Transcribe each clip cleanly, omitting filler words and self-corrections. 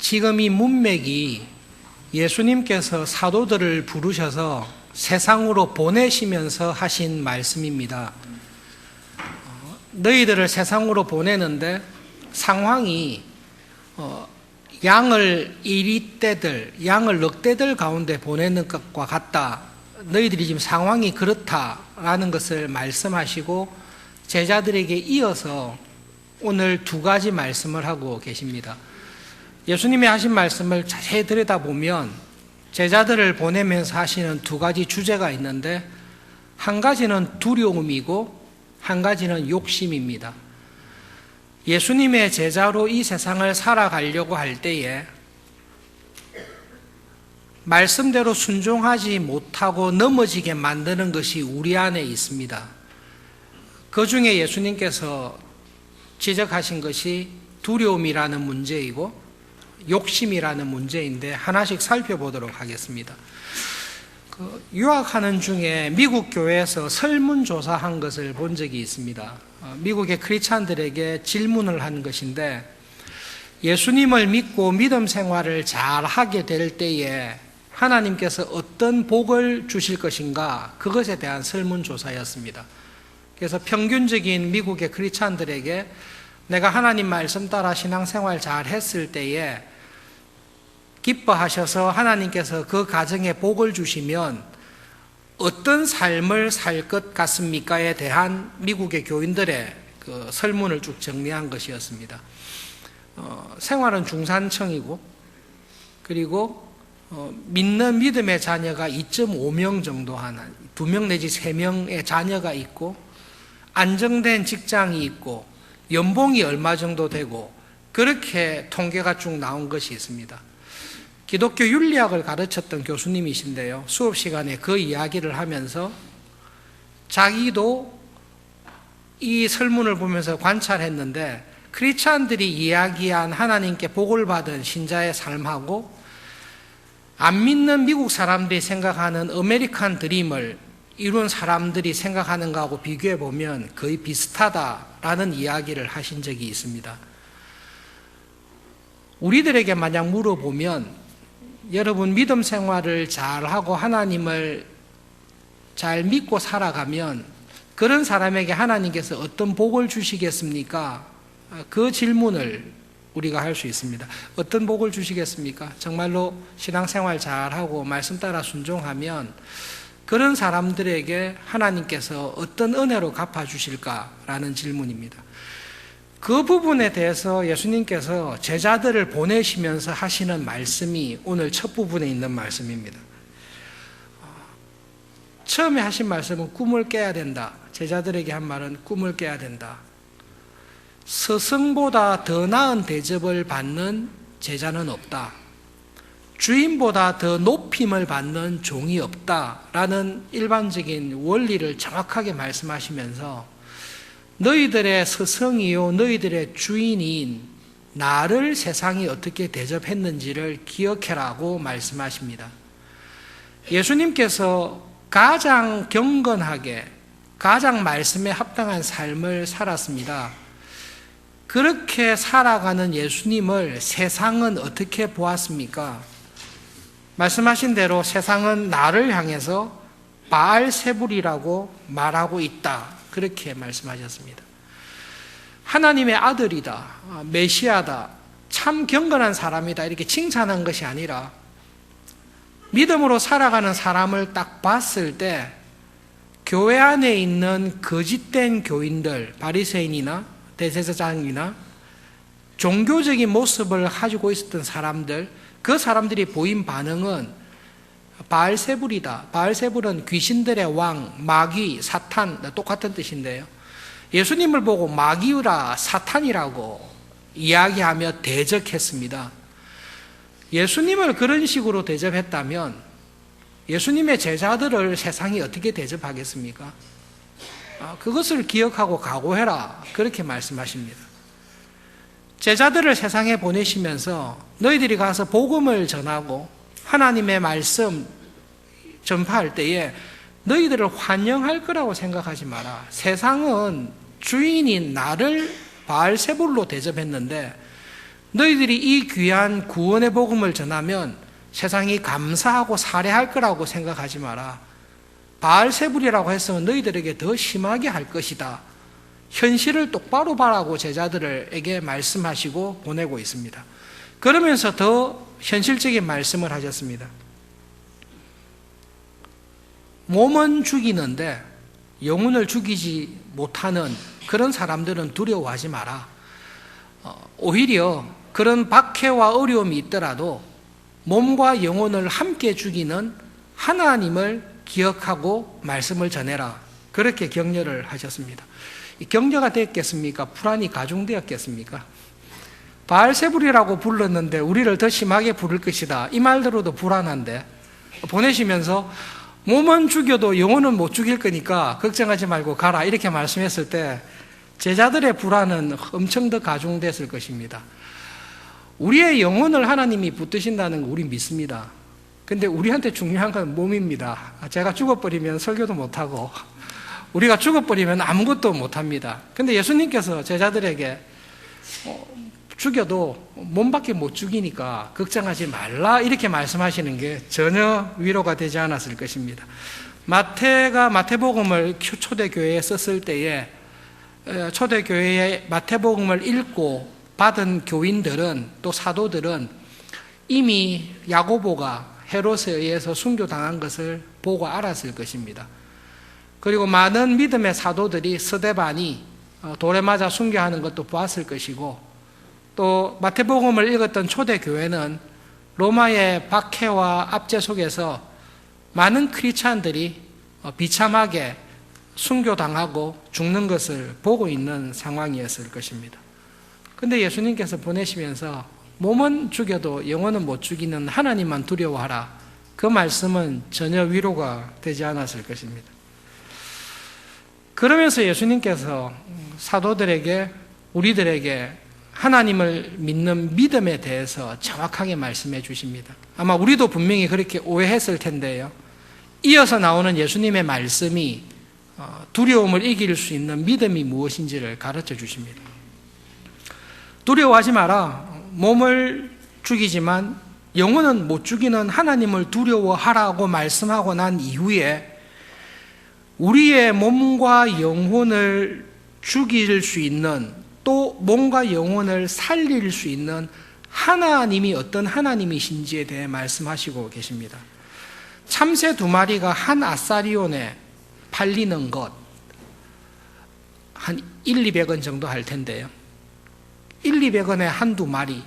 지금 이 문맥이 예수님께서 사도들을 부르셔서 세상으로 보내시면서 하신 말씀입니다. 너희들을 세상으로 보내는데 상황이 양을 이리떼들, 양을 늑대들 가운데 보내는 것과 같다. 너희들이 지금 상황이 그렇다라는 것을 말씀하시고 제자들에게 이어서 오늘 두 가지 말씀을 하고 계십니다. 예수님이 하신 말씀을 자세히 들여다보면 제자들을 보내면서 하시는 두 가지 주제가 있는데 한 가지는 두려움이고 한 가지는 욕심입니다. 예수님의 제자로 이 세상을 살아가려고 할 때에 말씀대로 순종하지 못하고 넘어지게 만드는 것이 우리 안에 있습니다. 그 중에 예수님께서 지적하신 것이 두려움이라는 문제이고 욕심이라는 문제인데 하나씩 살펴보도록 하겠습니다. 유학하는 중에 미국 교회에서 설문조사한 것을 본 적이 있습니다. 미국의 크리스찬들에게 질문을 한 것인데 예수님을 믿고 믿음 생활을 잘 하게 될 때에 하나님께서 어떤 복을 주실 것인가, 그것에 대한 설문조사였습니다. 그래서 평균적인 미국의 크리스찬들에게 내가 하나님 말씀 따라 신앙생활 잘 했을 때에 기뻐하셔서 하나님께서 그 가정에 복을 주시면 어떤 삶을 살 것 같습니까에 대한 미국의 교인들의 그 설문을 쭉 정리한 것이었습니다. 생활은 중산층이고 그리고 믿는 믿음의 자녀가 2.5명 정도 하는 2명 내지 3명의 자녀가 있고 안정된 직장이 있고 연봉이 얼마 정도 되고 그렇게 통계가 쭉 나온 것이 있습니다. 기독교 윤리학을 가르쳤던 교수님이신데요, 수업 시간에 그 이야기를 하면서 자기도 이 설문을 보면서 관찰했는데 크리스찬들이 이야기한 하나님께 복을 받은 신자의 삶하고 안 믿는 미국 사람들이 생각하는 아메리칸 드림을 이룬 사람들이 생각하는 것하고 비교해 보면 거의 비슷하다라는 이야기를 하신 적이 있습니다. 우리들에게 만약 물어보면 여러분 믿음 생활을 잘하고 하나님을 잘 믿고 살아가면 그런 사람에게 하나님께서 어떤 복을 주시겠습니까? 그 질문을 우리가 할 수 있습니다. 어떤 복을 주시겠습니까? 정말로 신앙생활 잘하고 말씀 따라 순종하면 그런 사람들에게 하나님께서 어떤 은혜로 갚아주실까라는 질문입니다. 그 부분에 대해서 예수님께서 제자들을 보내시면서 하시는 말씀이 오늘 첫 부분에 있는 말씀입니다. 처음에 하신 말씀은 꿈을 깨야 된다. 제자들에게 한 말은 꿈을 깨야 된다. 스승보다 더 나은 대접을 받는 제자는 없다. 주인보다 더 높임을 받는 종이 없다라는 일반적인 원리를 정확하게 말씀하시면서 너희들의 스승이요 너희들의 주인인 나를 세상이 어떻게 대접했는지를 기억해라고 말씀하십니다. 예수님께서 가장 경건하게 가장 말씀에 합당한 삶을 살았습니다. 그렇게 살아가는 예수님을 세상은 어떻게 보았습니까? 말씀하신 대로 세상은 나를 향해서 바알세불이라고 말하고 있다. 그렇게 말씀하셨습니다. 하나님의 아들이다, 메시아다, 참 경건한 사람이다 이렇게 칭찬한 것이 아니라 믿음으로 살아가는 사람을 딱 봤을 때 교회 안에 있는 거짓된 교인들, 바리새인이나 대제사장이나 종교적인 모습을 가지고 있었던 사람들, 그 사람들이 보인 반응은 바알세불이다. 바알세불은 귀신들의 왕, 마귀, 사탄, 똑같은 뜻인데요. 예수님을 보고 마귀라, 사탄이라고 이야기하며 대적했습니다. 예수님을 그런 식으로 대접했다면 예수님의 제자들을 세상이 어떻게 대접하겠습니까? 그것을 기억하고 각오해라. 그렇게 말씀하십니다. 제자들을 세상에 보내시면서 너희들이 가서 복음을 전하고 하나님의 말씀 전파할 때에 너희들을 환영할 거라고 생각하지 마라. 세상은 주인인 나를 바알세불로 대접했는데 너희들이 이 귀한 구원의 복음을 전하면 세상이 감사하고 살해할 거라고 생각하지 마라. 바알세불이라고 했으면 너희들에게 더 심하게 할 것이다. 현실을 똑바로 봐라고 제자들에게 말씀하시고 보내고 있습니다. 그러면서 더 현실적인 말씀을 하셨습니다. 몸은 죽이는데 영혼을 죽이지 못하는 그런 사람들은 두려워하지 마라. 오히려 그런 박해와 어려움이 있더라도 몸과 영혼을 함께 죽이는 하나님을 기억하고 말씀을 전해라. 그렇게 격려를 하셨습니다. 격려가 됐겠습니까? 불안이 가중되었겠습니까? 바알세불이라고 불렀는데 우리를 더 심하게 부를 것이다. 이 말 들어도 불안한데 보내시면서 몸은 죽여도 영혼은 못 죽일 거니까 걱정하지 말고 가라 이렇게 말씀했을 때 제자들의 불안은 엄청 더 가중됐을 것입니다. 우리의 영혼을 하나님이 붙드신다는 거 우리 믿습니다. 근데 우리한테 중요한 건 몸입니다. 제가 죽어버리면 설교도 못하고 우리가 죽어버리면 아무것도 못합니다. 근데 예수님께서 제자들에게 죽여도 몸밖에 못 죽이니까 걱정하지 말라 이렇게 말씀하시는 게 전혀 위로가 되지 않았을 것입니다. 마태가 마태복음을 초대교회에 썼을 때에 초대교회에 마태복음을 읽고 받은 교인들은 또 사도들은 이미 야고보가 헤롯에 의해서 순교당한 것을 보고 알았을 것입니다. 그리고 많은 믿음의 사도들이 스데반이 돌에 맞아 순교하는 것도 보았을 것이고 또 마태복음을 읽었던 초대교회는 로마의 박해와 압제 속에서 많은 크리스찬들이 비참하게 순교당하고 죽는 것을 보고 있는 상황이었을 것입니다. 그런데 예수님께서 보내시면서 몸은 죽여도 영혼은 못 죽이는 하나님만 두려워하라. 그 말씀은 전혀 위로가 되지 않았을 것입니다. 그러면서 예수님께서 사도들에게 우리들에게 하나님을 믿는 믿음에 대해서 정확하게 말씀해 주십니다. 아마 우리도 분명히 그렇게 오해했을 텐데요. 이어서 나오는 예수님의 말씀이 두려움을 이길 수 있는 믿음이 무엇인지를 가르쳐 주십니다. 두려워하지 마라. 몸을 죽이지만 영혼은 못 죽이는 하나님을 두려워하라고 말씀하고 난 이후에 우리의 몸과 영혼을 죽일 수 있는 또 몸과 영혼을 살릴 수 있는 하나님이 어떤 하나님이신지에 대해 말씀하시고 계십니다. 참새 2마리가 한 아사리온에 팔리는 것 한 1,200원 정도 할 텐데요. 1,200원에 한두 마리,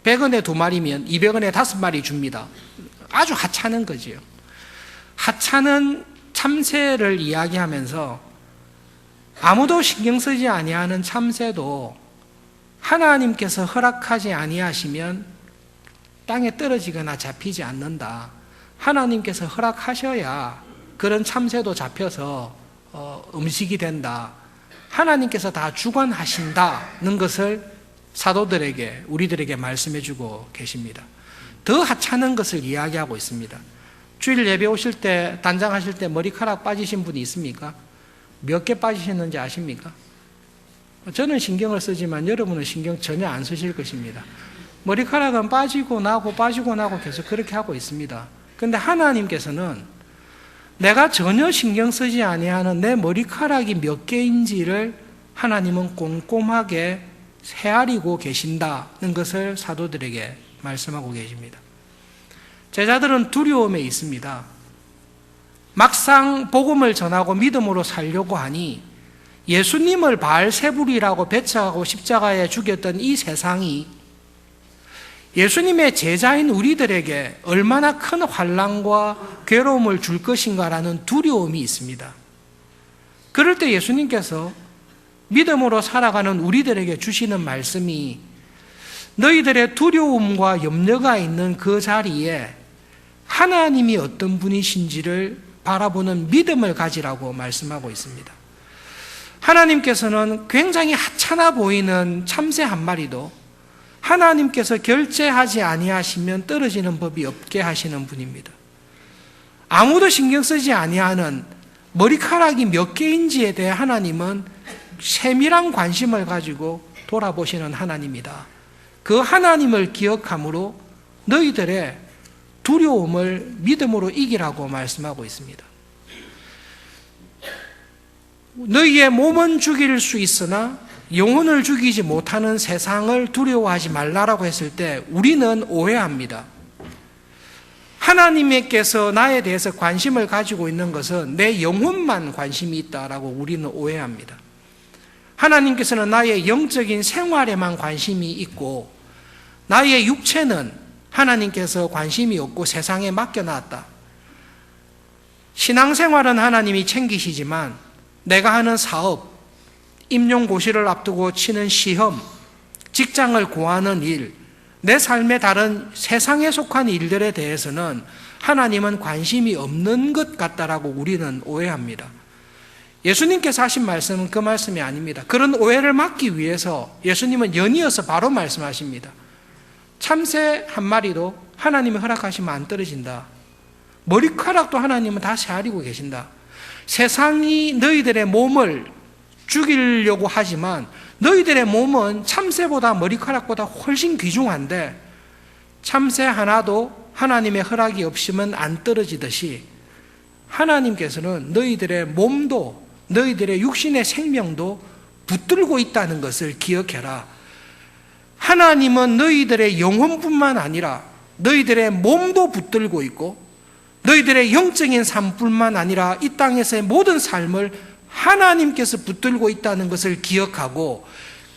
100원에 2마리면 200원에 5마리 줍니다. 아주 하찮은 거지요. 하찮은 참새를 이야기하면서 아무도 신경 쓰지 아니하는 참새도 하나님께서 허락하지 아니하시면 땅에 떨어지거나 잡히지 않는다. 하나님께서 허락하셔야 그런 참새도 잡혀서 음식이 된다. 하나님께서 다 주관하신다는 것을 사도들에게 우리들에게 말씀해 주고 계십니다. 더 하찮은 것을 이야기하고 있습니다. 주일 예배 오실 때 단장하실 때 머리카락 빠지신 분이 있습니까? 몇 개 빠지셨는지 아십니까? 저는 신경을 쓰지만 여러분은 신경 전혀 안 쓰실 것입니다. 머리카락은 빠지고 나고 계속 그렇게 하고 있습니다. 그런데 하나님께서는 내가 전혀 신경 쓰지 아니하는 내 머리카락이 몇 개인지를 하나님은 꼼꼼하게 헤아리고 계신다는 것을 사도들에게 말씀하고 계십니다. 제자들은 두려움에 있습니다. 막상 복음을 전하고 믿음으로 살려고 하니 예수님을 바알세불이라고 배척하고 십자가에 죽였던 이 세상이 예수님의 제자인 우리들에게 얼마나 큰 환난과 괴로움을 줄 것인가라는 두려움이 있습니다. 그럴 때 예수님께서 믿음으로 살아가는 우리들에게 주시는 말씀이 너희들의 두려움과 염려가 있는 그 자리에 하나님이 어떤 분이신지를 바라보는 믿음을 가지라고 말씀하고 있습니다. 하나님께서는 굉장히 하찮아 보이는 참새 한 마리도 하나님께서 결제하지 아니하시면 떨어지는 법이 없게 하시는 분입니다. 아무도 신경 쓰지 아니하는 머리카락이 몇 개인지에 대해 하나님은 세밀한 관심을 가지고 돌아보시는 하나님이다. 그 하나님을 기억함으로 너희들의 두려움을 믿음으로 이기라고 말씀하고 있습니다. 너희의 몸은 죽일 수 있으나 영혼을 죽이지 못하는 세상을 두려워하지 말라라고 했을 때 우리는 오해합니다. 하나님께서 나에 대해서 관심을 가지고 있는 것은 내 영혼만 관심이 있다라고 우리는 오해합니다. 하나님께서는 나의 영적인 생활에만 관심이 있고 나의 육체는 하나님께서 관심이 없고 세상에 맡겨놨다. 신앙생활은 하나님이 챙기시지만 내가 하는 사업, 임용고시를 앞두고 치는 시험, 직장을 구하는 일, 내 삶의 다른 세상에 속한 일들에 대해서는 하나님은 관심이 없는 것 같다라고 우리는 오해합니다. 예수님께서 하신 말씀은 그 말씀이 아닙니다. 그런 오해를 막기 위해서 예수님은 연이어서 바로 말씀하십니다. 참새 한 마리도 하나님이 허락하시면 안 떨어진다. 머리카락도 하나님은 다 세아리고 계신다. 세상이 너희들의 몸을 죽이려고 하지만 너희들의 몸은 참새보다 머리카락보다 훨씬 귀중한데 참새 하나도 하나님의 허락이 없으면 안 떨어지듯이 하나님께서는 너희들의 몸도 너희들의 육신의 생명도 붙들고 있다는 것을 기억해라. 하나님은 너희들의 영혼뿐만 아니라 너희들의 몸도 붙들고 있고 너희들의 영적인 삶뿐만 아니라 이 땅에서의 모든 삶을 하나님께서 붙들고 있다는 것을 기억하고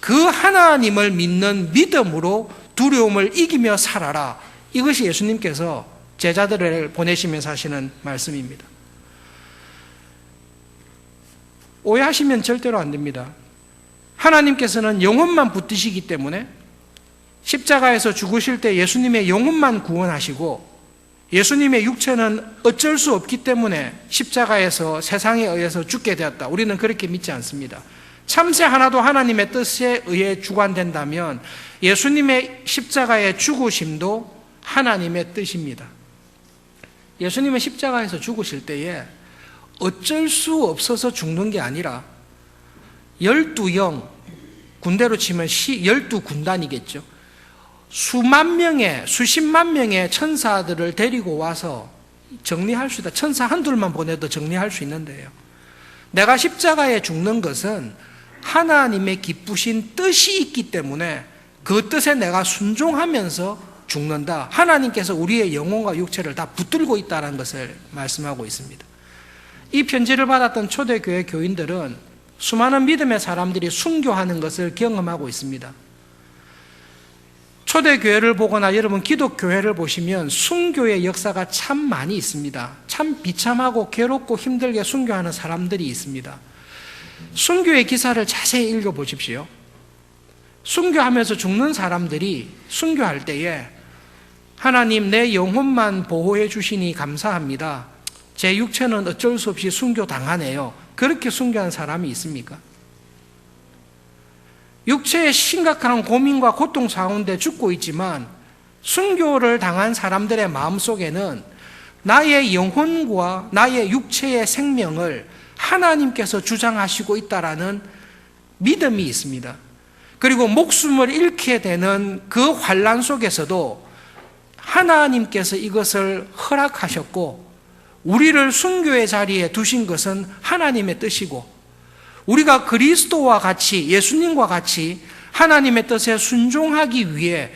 그 하나님을 믿는 믿음으로 두려움을 이기며 살아라. 이것이 예수님께서 제자들을 보내시면서 하시는 말씀입니다. 오해하시면 절대로 안 됩니다. 하나님께서는 영혼만 붙드시기 때문에 십자가에서 죽으실 때 예수님의 영혼만 구원하시고 예수님의 육체는 어쩔 수 없기 때문에 십자가에서 세상에 의해서 죽게 되었다. 우리는 그렇게 믿지 않습니다. 참새 하나도 하나님의 뜻에 의해 주관된다면 예수님의 십자가의 죽으심도 하나님의 뜻입니다. 예수님은 십자가에서 죽으실 때에 어쩔 수 없어서 죽는 게 아니라 12영, 군대로 치면 12군단이겠죠. 수만 명의, 수십만 명의 천사들을 데리고 와서 정리할 수 있다. 천사 한둘만 보내도 정리할 수 있는데요. 내가 십자가에 죽는 것은 하나님의 기쁘신 뜻이 있기 때문에 그 뜻에 내가 순종하면서 죽는다. 하나님께서 우리의 영혼과 육체를 다 붙들고 있다는 것을 말씀하고 있습니다. 이 편지를 받았던 초대교회 교인들은 수많은 믿음의 사람들이 순교하는 것을 경험하고 있습니다. 초대교회를 보거나 여러분 기독교회를 보시면 순교의 역사가 참 많이 있습니다. 참 비참하고 괴롭고 힘들게 순교하는 사람들이 있습니다. 순교의 기사를 자세히 읽어보십시오. 순교하면서 죽는 사람들이 순교할 때에 하나님 내 영혼만 보호해 주시니 감사합니다. 제 육체는 어쩔 수 없이 순교당하네요. 그렇게 순교한 사람이 있습니까? 육체의 심각한 고민과 고통 가운데 죽고 있지만 순교를 당한 사람들의 마음속에는 나의 영혼과 나의 육체의 생명을 하나님께서 주장하시고 있다라는 믿음이 있습니다. 그리고 목숨을 잃게 되는 그 환난 속에서도 하나님께서 이것을 허락하셨고 우리를 순교의 자리에 두신 것은 하나님의 뜻이고 우리가 그리스도와 같이 예수님과 같이 하나님의 뜻에 순종하기 위해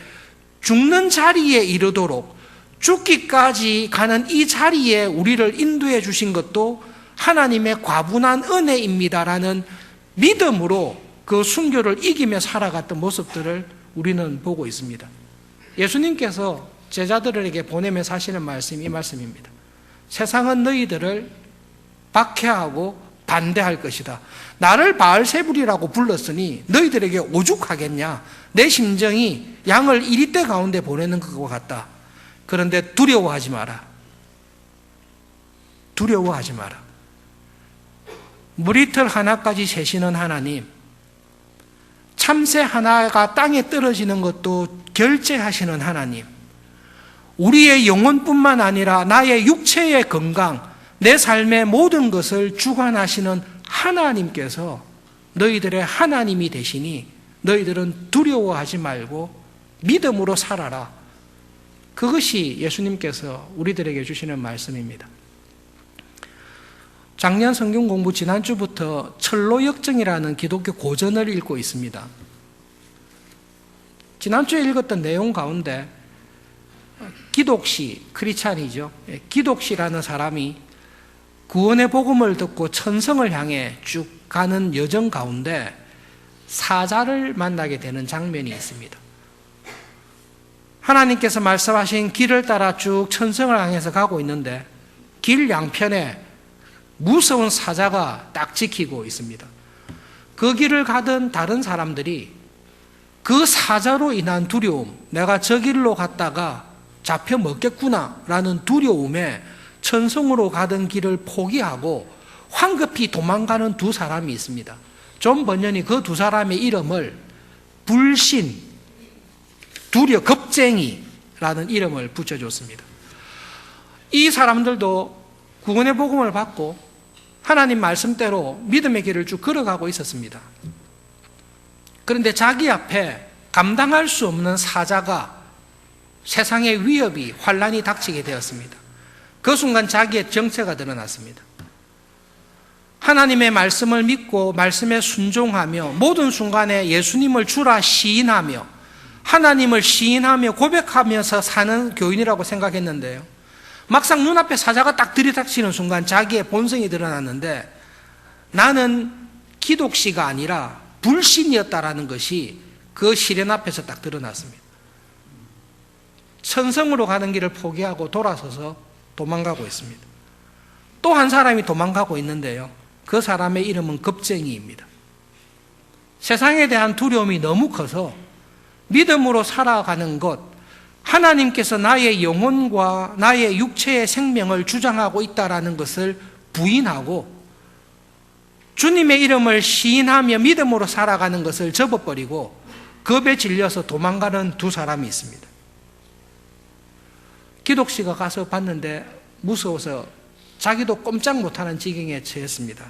죽는 자리에 이르도록 죽기까지 가는 이 자리에 우리를 인도해 주신 것도 하나님의 과분한 은혜입니다라는 믿음으로 그 순교를 이기며 살아갔던 모습들을 우리는 보고 있습니다. 예수님께서 제자들에게 보내면서 하시는 말씀이 이 말씀입니다. 세상은 너희들을 박해하고 반대할 것이다. 나를 바알세불이라고 불렀으니 너희들에게 오죽하겠냐. 내 심정이 양을 이리떼 가운데 보내는 것과 같다. 그런데 두려워하지 마라. 두려워하지 마라. 머리털 하나까지 세시는 하나님, 참새 하나가 땅에 떨어지는 것도 결제하시는 하나님, 우리의 영혼뿐만 아니라 나의 육체의 건강, 내 삶의 모든 것을 주관하시는 하나님께서 너희들의 하나님이 되시니 너희들은 두려워하지 말고 믿음으로 살아라. 그것이 예수님께서 우리들에게 주시는 말씀입니다. 작년 성경 공부 지난주부터 철로역정이라는 기독교 고전을 읽고 있습니다. 지난주에 읽었던 내용 가운데 기독시, 크리스찬이죠. 기독시라는 사람이 구원의 복음을 듣고 천성을 향해 쭉 가는 여정 가운데 사자를 만나게 되는 장면이 있습니다. 하나님께서 말씀하신 길을 따라 쭉 천성을 향해서 가고 있는데 길 양편에 무서운 사자가 딱 지키고 있습니다. 그 길을 가던 다른 사람들이 그 사자로 인한 두려움, 내가 저 길로 갔다가 잡혀 먹겠구나 라는 두려움에 천성으로 가던 길을 포기하고 황급히 도망가는 두 사람이 있습니다. 존 번연이 그 두 사람의 이름을 불신, 겁쟁이라는 이름을 붙여줬습니다. 이 사람들도 구원의 복음을 받고 하나님 말씀대로 믿음의 길을 쭉 걸어가고 있었습니다. 그런데 자기 앞에 감당할 수 없는 사자가, 세상의 위협이, 환란이 닥치게 되었습니다. 그 순간 자기의 정체가 드러났습니다. 하나님의 말씀을 믿고 말씀에 순종하며 모든 순간에 예수님을 주라 시인하며 하나님을 시인하며 고백하면서 사는 교인이라고 생각했는데요, 막상 눈앞에 사자가 딱 들이닥치는 순간 자기의 본성이 드러났는데 나는 기독시가 아니라 불신이었다라는 것이 그 시련 앞에서 딱 드러났습니다. 천성으로 가는 길을 포기하고 돌아서서 도망가고 있습니다. 또 한 사람이 도망가고 있는데요, 그 사람의 이름은 겁쟁이입니다. 세상에 대한 두려움이 너무 커서 믿음으로 살아가는 것, 하나님께서 나의 영혼과 나의 육체의 생명을 주장하고 있다라는 것을 부인하고 주님의 이름을 시인하며 믿음으로 살아가는 것을 접어버리고 겁에 질려서 도망가는 두 사람이 있습니다. 기독씨가 가서 봤는데 무서워서 자기도 꼼짝 못하는 지경에 처했습니다.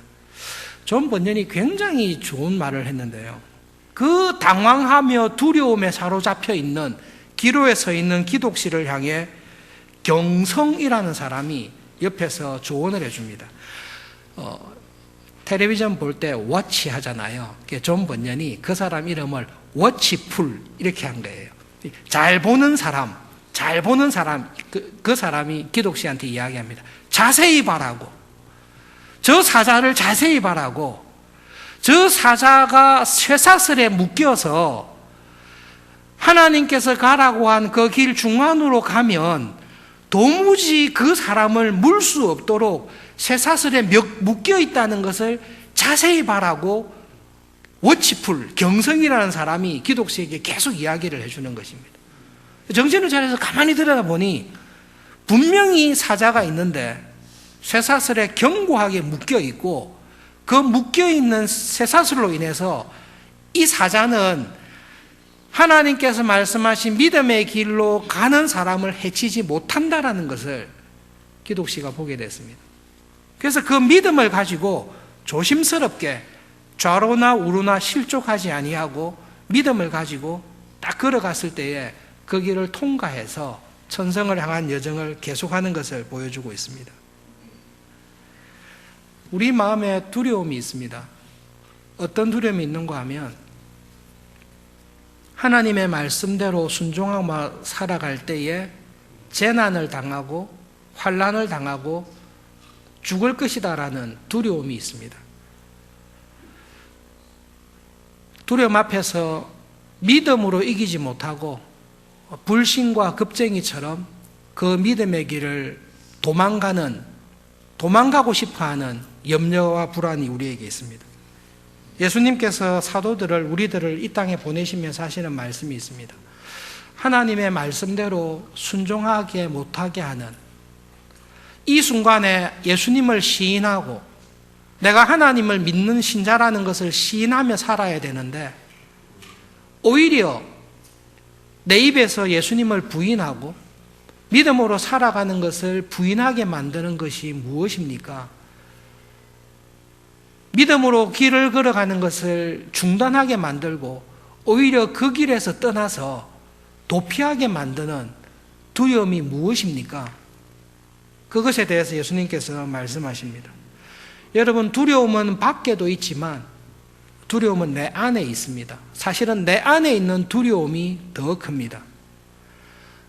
존 번연이 굉장히 좋은 말을 했는데요, 그 당황하며 두려움에 사로잡혀 있는 기로에 서 있는 기독씨를 향해 경성이라는 사람이 옆에서 조언을 해줍니다. 텔레비전 볼 때 워치 하잖아요. 존 번연이 그 사람 이름을 워치풀 이렇게 한 거예요. 잘 보는 사람, 그 사람이 기독씨한테 이야기합니다. 자세히 바라고, 저 사자를 자세히 바라고, 저 사자가 쇠사슬에 묶여서 하나님께서 가라고 한 그 길 중앙으로 가면 도무지 그 사람을 물 수 없도록 쇠사슬에 묶여 있다는 것을 자세히 바라고 워치풀, 경성이라는 사람이 기독씨에게 계속 이야기를 해주는 것입니다. 정신을 차려서 가만히 들여다보니 분명히 사자가 있는데 쇠사슬에 견고하게 묶여 있고 그 묶여 있는 쇠사슬로 인해서 이 사자는 하나님께서 말씀하신 믿음의 길로 가는 사람을 해치지 못한다라는 것을 기독씨가 보게 됐습니다. 그래서 그 믿음을 가지고 조심스럽게 좌로나 우로나 실족하지 아니하고 믿음을 가지고 딱 걸어갔을 때에 그 길을 통과해서 천성을 향한 여정을 계속하는 것을 보여주고 있습니다. 우리 마음에 두려움이 있습니다. 어떤 두려움이 있는가 하면 하나님의 말씀대로 순종하며 살아갈 때에 재난을 당하고 환난을 당하고 죽을 것이다라는 두려움이 있습니다. 두려움 앞에서 믿음으로 이기지 못하고 불신과 겁쟁이처럼 그 믿음의 길을 도망가고 싶어하는 염려와 불안이 우리에게 있습니다. 예수님께서 사도들을, 우리들을 이 땅에 보내시면서 하시는 말씀이 있습니다. 하나님의 말씀대로 순종하게 못하게 하는 이 순간에 예수님을 시인하고 내가 하나님을 믿는 신자라는 것을 시인하며 살아야 되는데 오히려 내 입에서 예수님을 부인하고 믿음으로 살아가는 것을 부인하게 만드는 것이 무엇입니까? 믿음으로 길을 걸어가는 것을 중단하게 만들고 오히려 그 길에서 떠나서 도피하게 만드는 두려움이 무엇입니까? 그것에 대해서 예수님께서 말씀하십니다. 여러분, 두려움은 밖에도 있지만 두려움은 내 안에 있습니다. 사실은 내 안에 있는 두려움이 더 큽니다.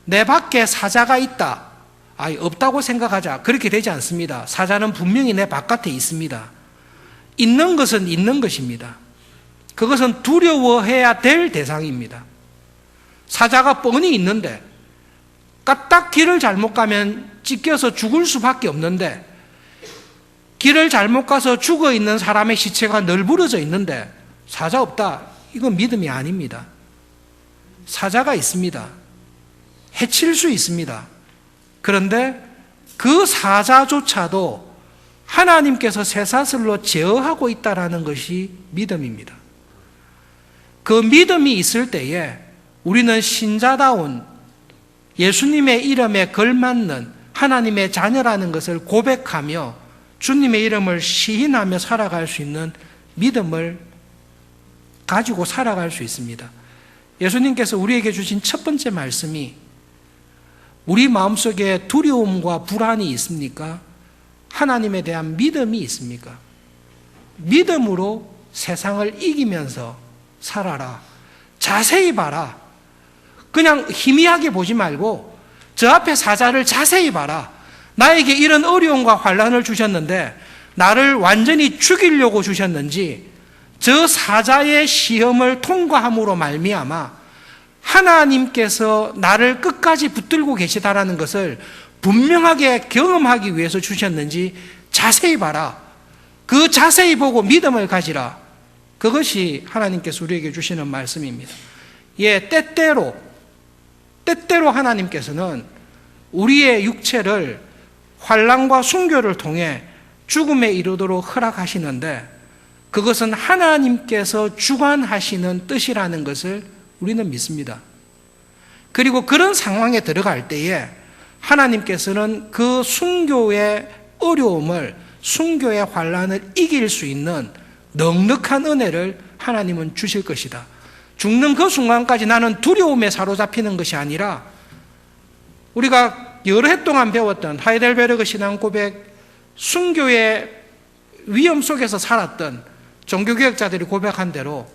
내 밖에 사자가 있다, 없다고 생각하자, 그렇게 되지 않습니다. 사자는 분명히 내 바깥에 있습니다. 있는 것은 있는 것입니다. 그것은 두려워해야 될 대상입니다. 사자가 뻔히 있는데 까딱 길을 잘못 가면 찢겨서 죽을 수밖에 없는데, 길을 잘못 가서 죽어 있는 사람의 시체가 널브러져 있는데 사자 없다, 이건 믿음이 아닙니다. 사자가 있습니다. 해칠 수 있습니다. 그런데 그 사자조차도 하나님께서 쇠사슬로 제어하고 있다는 것이 믿음입니다. 그 믿음이 있을 때에 우리는 신자다운 예수님의 이름에 걸맞는 하나님의 자녀라는 것을 고백하며 주님의 이름을 시인하며 살아갈 수 있는 믿음을 가지고 살아갈 수 있습니다. 예수님께서 우리에게 주신 첫 번째 말씀이, 우리 마음속에 두려움과 불안이 있습니까? 하나님에 대한 믿음이 있습니까? 믿음으로 세상을 이기면서 살아라. 자세히 봐라. 그냥 희미하게 보지 말고 저 앞에 사자를 자세히 봐라. 나에게 이런 어려움과 환난을 주셨는데 나를 완전히 죽이려고 주셨는지, 저 사자의 시험을 통과함으로 말미암아 하나님께서 나를 끝까지 붙들고 계시다라는 것을 분명하게 경험하기 위해서 주셨는지 자세히 봐라. 그 자세히 보고 믿음을 가지라. 그것이 하나님께서 우리에게 주시는 말씀입니다. 때때로 하나님께서는 우리의 육체를 환난과 순교를 통해 죽음에 이르도록 허락하시는데, 그것은 하나님께서 주관하시는 뜻이라는 것을 우리는 믿습니다. 그리고 그런 상황에 들어갈 때에 하나님께서는 그 순교의 어려움을, 순교의 환난을 이길 수 있는 넉넉한 은혜를 하나님은 주실 것이다. 죽는 그 순간까지 나는 두려움에 사로잡히는 것이 아니라, 우리가 여러 해 동안 배웠던 하이델베르그 신앙 고백, 순교의 위험 속에서 살았던 종교개혁자들이 고백한 대로,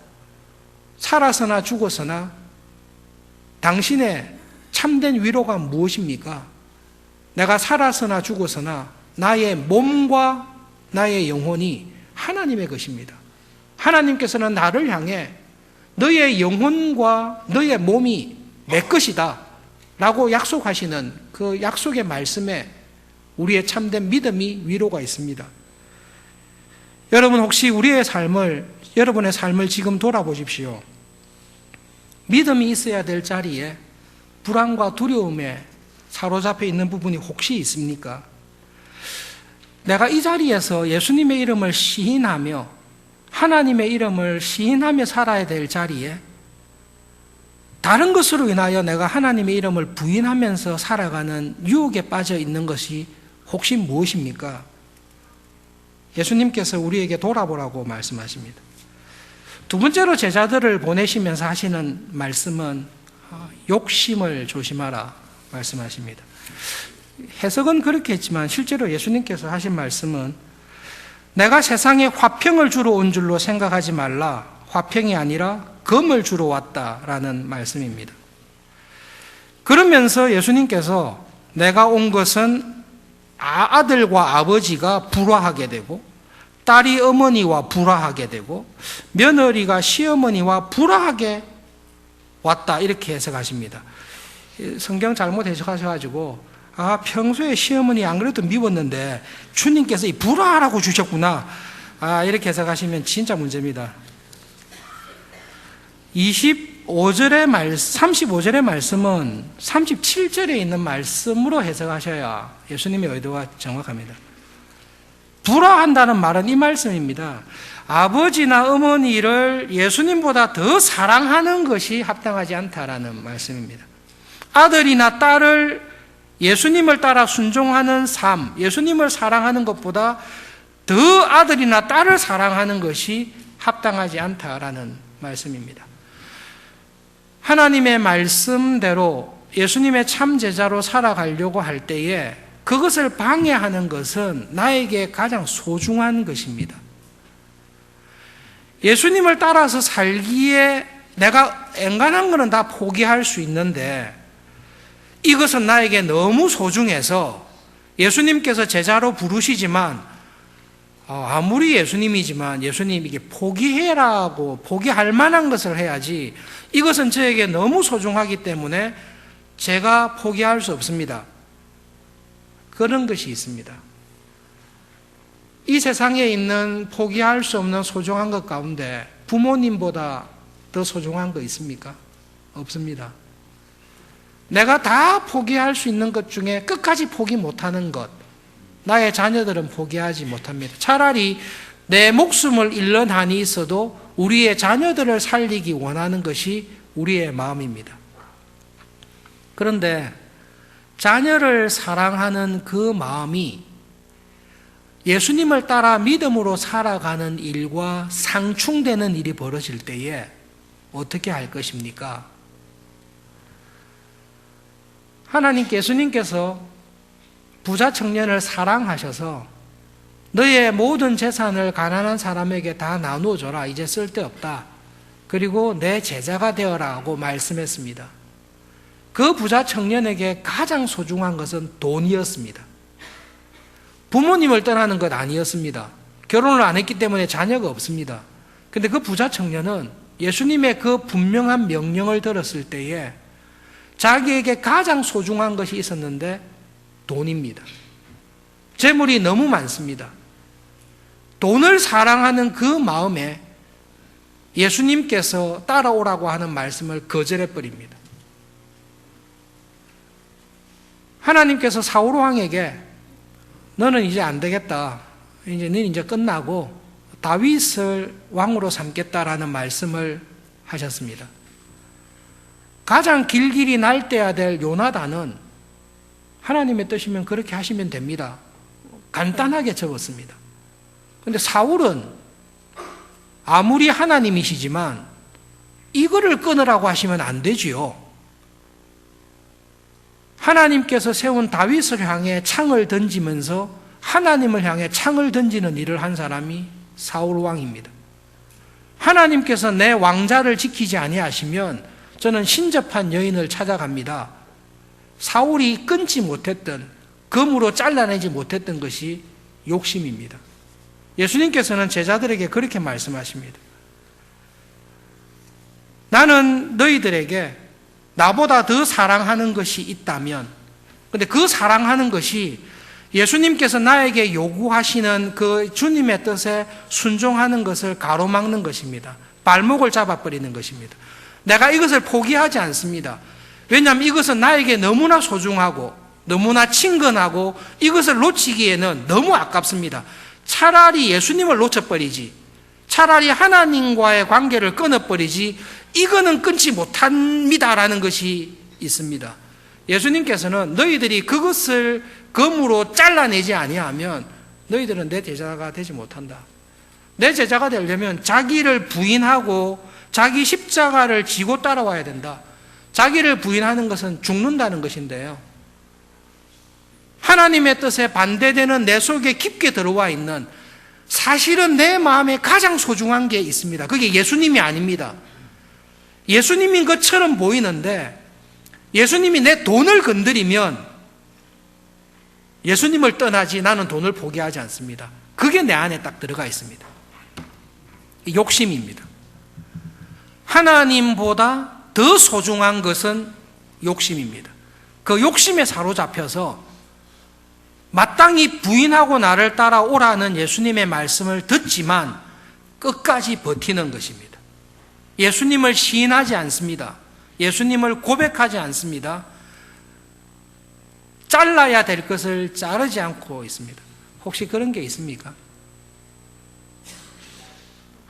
살아서나 죽어서나 당신의 참된 위로가 무엇입니까? 내가 살아서나 죽어서나 나의 몸과 나의 영혼이 하나님의 것입니다. 하나님께서는 나를 향해 너의 영혼과 너의 몸이 내 것이다 라고 약속하시는 그 약속의 말씀에 우리의 참된 믿음이 위로가 있습니다. 여러분, 혹시 여러분의 삶을 지금 돌아보십시오. 믿음이 있어야 될 자리에 불안과 두려움에 사로잡혀 있는 부분이 혹시 있습니까? 내가 이 자리에서 예수님의 이름을 시인하며 하나님의 이름을 시인하며 살아야 될 자리에 다른 것으로 인하여 내가 하나님의 이름을 부인하면서 살아가는 유혹에 빠져 있는 것이 혹시 무엇입니까? 예수님께서 우리에게 돌아보라고 말씀하십니다. 두 번째로 제자들을 보내시면서 하시는 말씀은 욕심을 조심하라 말씀하십니다. 해석은 그렇게 했지만 실제로 예수님께서 하신 말씀은, 내가 세상에 화평을 주러 온 줄로 생각하지 말라. 화평이 아니라 검을 주러 왔다라는 말씀입니다. 그러면서 예수님께서 내가 온 것은 아들과 아버지가 불화하게 되고, 딸이 어머니와 불화하게 되고, 며느리가 시어머니와 불화하게 왔다, 이렇게 해석하십니다. 성경 잘못 해석하셔가지고 평소에 시어머니 안 그래도 미웠는데 주님께서 이 불화하라고 주셨구나, 이렇게 해석하시면 진짜 문제입니다. 35절의 말씀은 37절에 있는 말씀으로 해석하셔야 예수님의 의도가 정확합니다. 불화한다는 말은 이 말씀입니다. 아버지나 어머니를 예수님보다 더 사랑하는 것이 합당하지 않다라는 말씀입니다. 아들이나 딸을 예수님을 따라 순종하는 삶, 예수님을 사랑하는 것보다 더 아들이나 딸을 사랑하는 것이 합당하지 않다라는 말씀입니다. 하나님의 말씀대로 예수님의 참 제자로 살아가려고 할 때에 그것을 방해하는 것은 나에게 가장 소중한 것입니다. 예수님을 따라서 살기에 내가 엔간한 것은 다 포기할 수 있는데 이것은 나에게 너무 소중해서 예수님께서 제자로 부르시지만 아무리 예수님이지만 예수님 이게 포기해라고 포기할 만한 것을 해야지 이것은 저에게 너무 소중하기 때문에 제가 포기할 수 없습니다. 그런 것이 있습니다. 이 세상에 있는 포기할 수 없는 소중한 것 가운데 부모님보다 더 소중한 거 있습니까? 없습니다. 내가 다 포기할 수 있는 것 중에 끝까지 포기 못하는 것, 나의 자녀들은 포기하지 못합니다. 차라리 내 목숨을 잃는 한이 있어도 우리의 자녀들을 살리기 원하는 것이 우리의 마음입니다. 그런데 자녀를 사랑하는 그 마음이 예수님을 따라 믿음으로 살아가는 일과 상충되는 일이 벌어질 때에 어떻게 할 것입니까? 예수님께서 부자 청년을 사랑하셔서 너의 모든 재산을 가난한 사람에게 다 나누어줘라. 이제 쓸데없다. 그리고 내 제자가 되어라 고 말씀했습니다. 그 부자 청년에게 가장 소중한 것은 돈이었습니다. 부모님을 떠나는 것 아니었습니다. 결혼을 안 했기 때문에 자녀가 없습니다. 그런데 그 부자 청년은 예수님의 그 분명한 명령을 들었을 때에 자기에게 가장 소중한 것이 있었는데 돈입니다. 재물이 너무 많습니다. 돈을 사랑하는 그 마음에 예수님께서 따라오라고 하는 말씀을 거절해버립니다. 하나님께서 사울 왕에게 너는 이제 안 되겠다. 너는 이제 끝나고 다윗을 왕으로 삼겠다라는 말씀을 하셨습니다. 가장 길길이 날때야 될 요나단은 하나님의 뜻이면 그렇게 하시면 됩니다. 간단하게 적었습니다. 그런데 사울은 아무리 하나님이시지만 이거를 끊으라고 하시면 안 되지요. 하나님께서 세운 다윗을 향해 창을 던지면서 하나님을 향해 창을 던지는 일을 한 사람이 사울 왕입니다. 하나님께서 내 왕자를 지키지 아니하시면 저는 신접한 여인을 찾아갑니다. 사울이 끊지 못했던, 검으로 잘라내지 못했던 것이 욕심입니다. 예수님께서는 제자들에게 그렇게 말씀하십니다. 나는 너희들에게 나보다 더 사랑하는 것이 있다면, 근데 그 사랑하는 것이 예수님께서 나에게 요구하시는 그 주님의 뜻에 순종하는 것을 가로막는 것입니다. 발목을 잡아버리는 것입니다. 내가 이것을 포기하지 않습니다. 왜냐하면 이것은 나에게 너무나 소중하고 너무나 친근하고 이것을 놓치기에는 너무 아깝습니다. 차라리 예수님을 놓쳐버리지, 차라리 하나님과의 관계를 끊어버리지, 이거는 끊지 못합니다라는 것이 있습니다. 예수님께서는 너희들이 그것을 검으로 잘라내지 아니하면 너희들은 내 제자가 되지 못한다. 내 제자가 되려면 자기를 부인하고 자기 십자가를 지고 따라와야 된다. 자기를 부인하는 것은 죽는다는 것인데요. 하나님의 뜻에 반대되는 내 속에 깊게 들어와 있는, 사실은 내 마음에 가장 소중한 게 있습니다. 그게 예수님이 아닙니다. 예수님인 것처럼 보이는데 예수님이 내 돈을 건드리면 예수님을 떠나지 나는 돈을 포기하지 않습니다. 그게 내 안에 딱 들어가 있습니다. 욕심입니다. 하나님보다 더 소중한 것은 욕심입니다. 그 욕심에 사로잡혀서 마땅히 부인하고 나를 따라오라는 예수님의 말씀을 듣지만 끝까지 버티는 것입니다. 예수님을 시인하지 않습니다. 예수님을 고백하지 않습니다. 잘라야 될 것을 자르지 않고 있습니다. 혹시 그런 게 있습니까?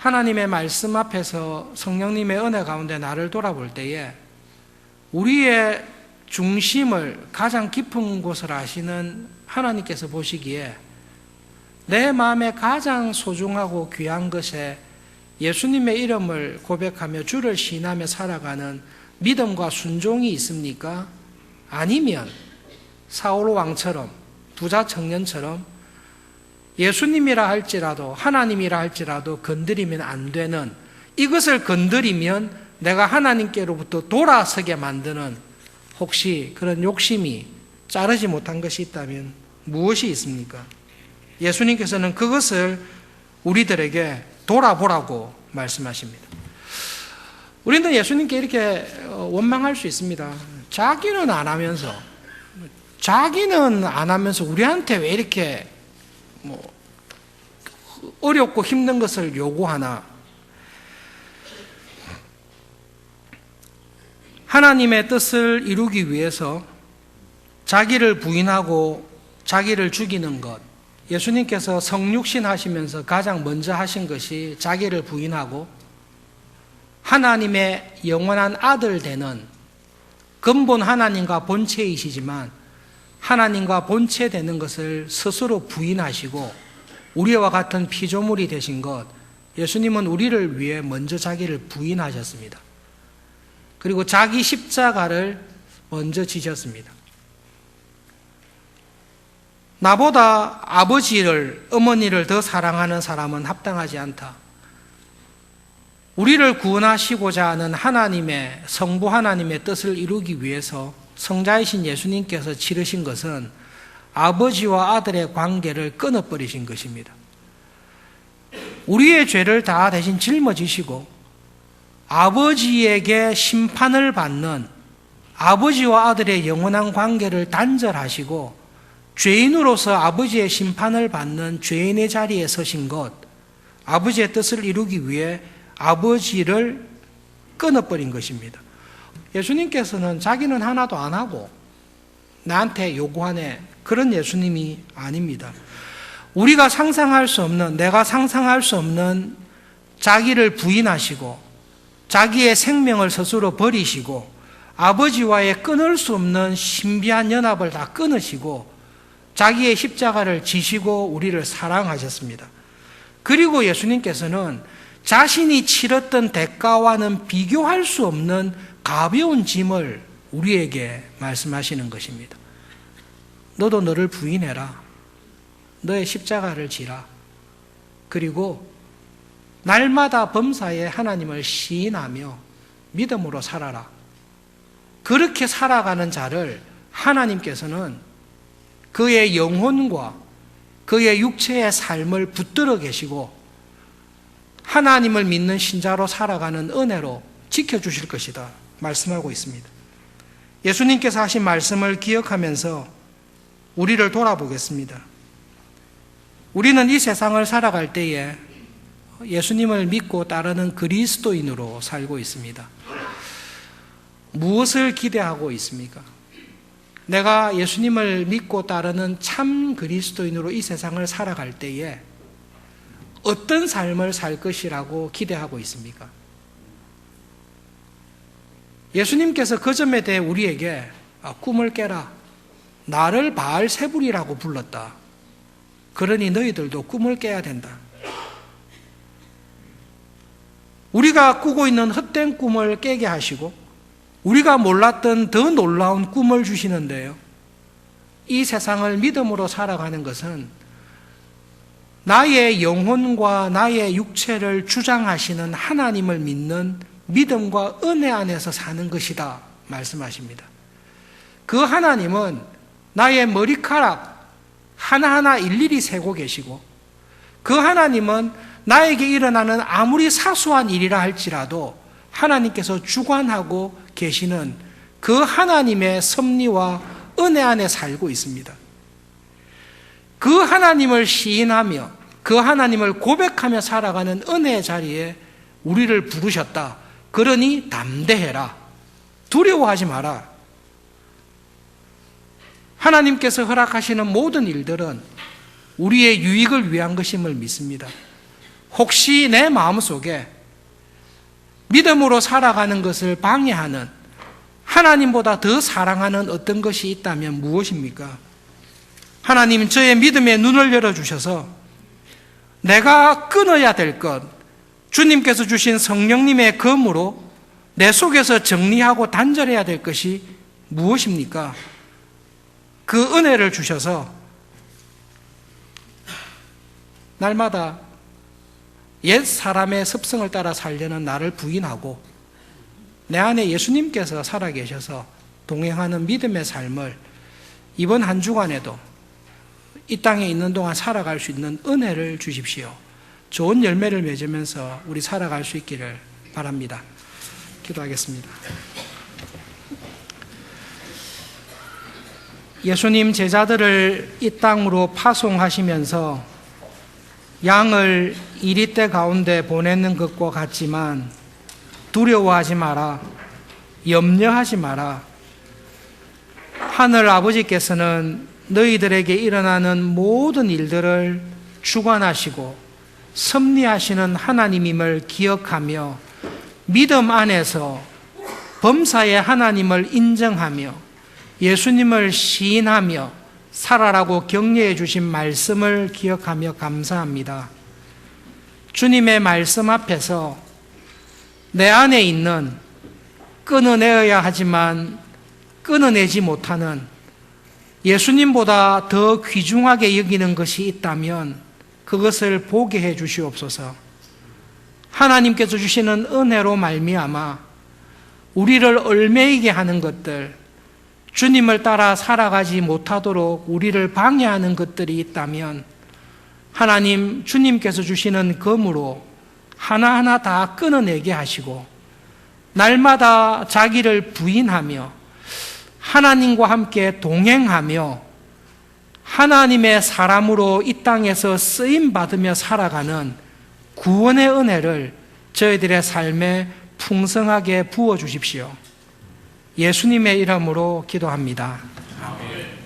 하나님의 말씀 앞에서 성령님의 은혜 가운데 나를 돌아볼 때에 우리의 중심을 가장 깊은 곳을 아시는 하나님께서 보시기에 내 마음에 가장 소중하고 귀한 것에 예수님의 이름을 고백하며 주를 시인하며 살아가는 믿음과 순종이 있습니까? 아니면 사울 왕처럼, 부자 청년처럼 예수님이라 할지라도 하나님이라 할지라도 건드리면 안 되는, 이것을 건드리면 내가 하나님께로부터 돌아서게 만드는 혹시 그런 욕심이 자르지 못한 것이 있다면 무엇이 있습니까? 예수님께서는 그것을 우리들에게 돌아보라고 말씀하십니다. 우리는 예수님께 이렇게 원망할 수 있습니다. 자기는 안 하면서 우리한테 왜 이렇게 어렵고 힘든 것을 요구하나? 하나님의 뜻을 이루기 위해서 자기를 부인하고 자기를 죽이는 것, 예수님께서 성육신 하시면서 가장 먼저 하신 것이 자기를 부인하고 하나님의 영원한 아들 되는, 근본 하나님과 본체이시지만 하나님과 본체 되는 것을 스스로 부인하시고 우리와 같은 피조물이 되신 것, 예수님은 우리를 위해 먼저 자기를 부인하셨습니다. 그리고 자기 십자가를 먼저 지셨습니다. 나보다 아버지를, 어머니를 더 사랑하는 사람은 합당하지 않다. 우리를 구원하시고자 하는 하나님의, 성부 하나님의 뜻을 이루기 위해서 성자이신 예수님께서 치르신 것은 아버지와 아들의 관계를 끊어버리신 것입니다. 우리의 죄를 다 대신 짊어지시고 아버지에게 심판을 받는, 아버지와 아들의 영원한 관계를 단절하시고 죄인으로서 아버지의 심판을 받는 죄인의 자리에 서신 것, 아버지의 뜻을 이루기 위해 아버지를 끊어버린 것입니다. 예수님께서는 자기는 하나도 안 하고 나한테 요구하네, 그런 예수님이 아닙니다. 우리가 상상할 수 없는, 내가 상상할 수 없는 자기를 부인하시고 자기의 생명을 스스로 버리시고 아버지와의 끊을 수 없는 신비한 연합을 다 끊으시고 자기의 십자가를 지시고 우리를 사랑하셨습니다. 그리고 예수님께서는 자신이 치렀던 대가와는 비교할 수 없는 가벼운 짐을 우리에게 말씀하시는 것입니다. 너도 너를 부인해라. 너의 십자가를 지라. 그리고 날마다 범사에 하나님을 시인하며 믿음으로 살아라. 그렇게 살아가는 자를 하나님께서는 그의 영혼과 그의 육체의 삶을 붙들어 계시고 하나님을 믿는 신자로 살아가는 은혜로 지켜주실 것이다 말씀하고 있습니다. 예수님께서 하신 말씀을 기억하면서 우리를 돌아보겠습니다. 우리는 이 세상을 살아갈 때에 예수님을 믿고 따르는 그리스도인으로 살고 있습니다. 무엇을 기대하고 있습니까? 내가 예수님을 믿고 따르는 참 그리스도인으로 이 세상을 살아갈 때에 어떤 삶을 살 것이라고 기대하고 있습니까? 예수님께서 그 점에 대해 우리에게 꿈을 깨라. 나를 바알세불이라고 불렀다. 그러니 너희들도 꿈을 깨야 된다. 우리가 꾸고 있는 헛된 꿈을 깨게 하시고 우리가 몰랐던 더 놀라운 꿈을 주시는데요. 이 세상을 믿음으로 살아가는 것은 나의 영혼과 나의 육체를 주장하시는 하나님을 믿는 믿음과 은혜 안에서 사는 것이다 말씀하십니다. 그 하나님은 나의 머리카락 하나하나 일일이 세고 계시고 그 하나님은 나에게 일어나는 아무리 사소한 일이라 할지라도 하나님께서 주관하고 계시는 그 하나님의 섭리와 은혜 안에 살고 있습니다. 그 하나님을 시인하며 그 하나님을 고백하며 살아가는 은혜의 자리에 우리를 부르셨다. 그러니 담대해라. 두려워하지 마라. 하나님께서 허락하시는 모든 일들은 우리의 유익을 위한 것임을 믿습니다. 혹시 내 마음속에 믿음으로 살아가는 것을 방해하는 하나님보다 더 사랑하는 어떤 것이 있다면 무엇입니까? 하나님, 저의 믿음의 눈을 열어주셔서 내가 끊어야 될 것, 주님께서 주신 성령님의 검으로 내 속에서 정리하고 단절해야 될 것이 무엇입니까? 그 은혜를 주셔서 날마다 옛 사람의 습성을 따라 살려는 나를 부인하고 내 안에 예수님께서 살아계셔서 동행하는 믿음의 삶을 이번 한 주간에도 이 땅에 있는 동안 살아갈 수 있는 은혜를 주십시오. 좋은 열매를 맺으면서 우리 살아갈 수 있기를 바랍니다. 기도하겠습니다. 예수님 제자들을 이 땅으로 파송하시면서 양을 이리떼 가운데 보내는 것과 같지만 두려워하지 마라, 염려하지 마라. 하늘 아버지께서는 너희들에게 일어나는 모든 일들을 주관하시고 섭리하시는 하나님임을 기억하며 믿음 안에서 범사의 하나님을 인정하며 예수님을 시인하며 살아라고 격려해 주신 말씀을 기억하며 감사합니다. 주님의 말씀 앞에서 내 안에 있는 끊어내어야 하지만 끊어내지 못하는 예수님보다 더 귀중하게 여기는 것이 있다면 그것을 보게 해 주시옵소서. 하나님께서 주시는 은혜로 말미암아 우리를 얽매이게 하는 것들, 주님을 따라 살아가지 못하도록 우리를 방해하는 것들이 있다면 하나님, 주님께서 주시는 검으로 하나하나 다 끊어내게 하시고 날마다 자기를 부인하며 하나님과 함께 동행하며 하나님의 사람으로 이 땅에서 쓰임받으며 살아가는 구원의 은혜를 저희들의 삶에 풍성하게 부어주십시오. 예수님의 이름으로 기도합니다. 아멘.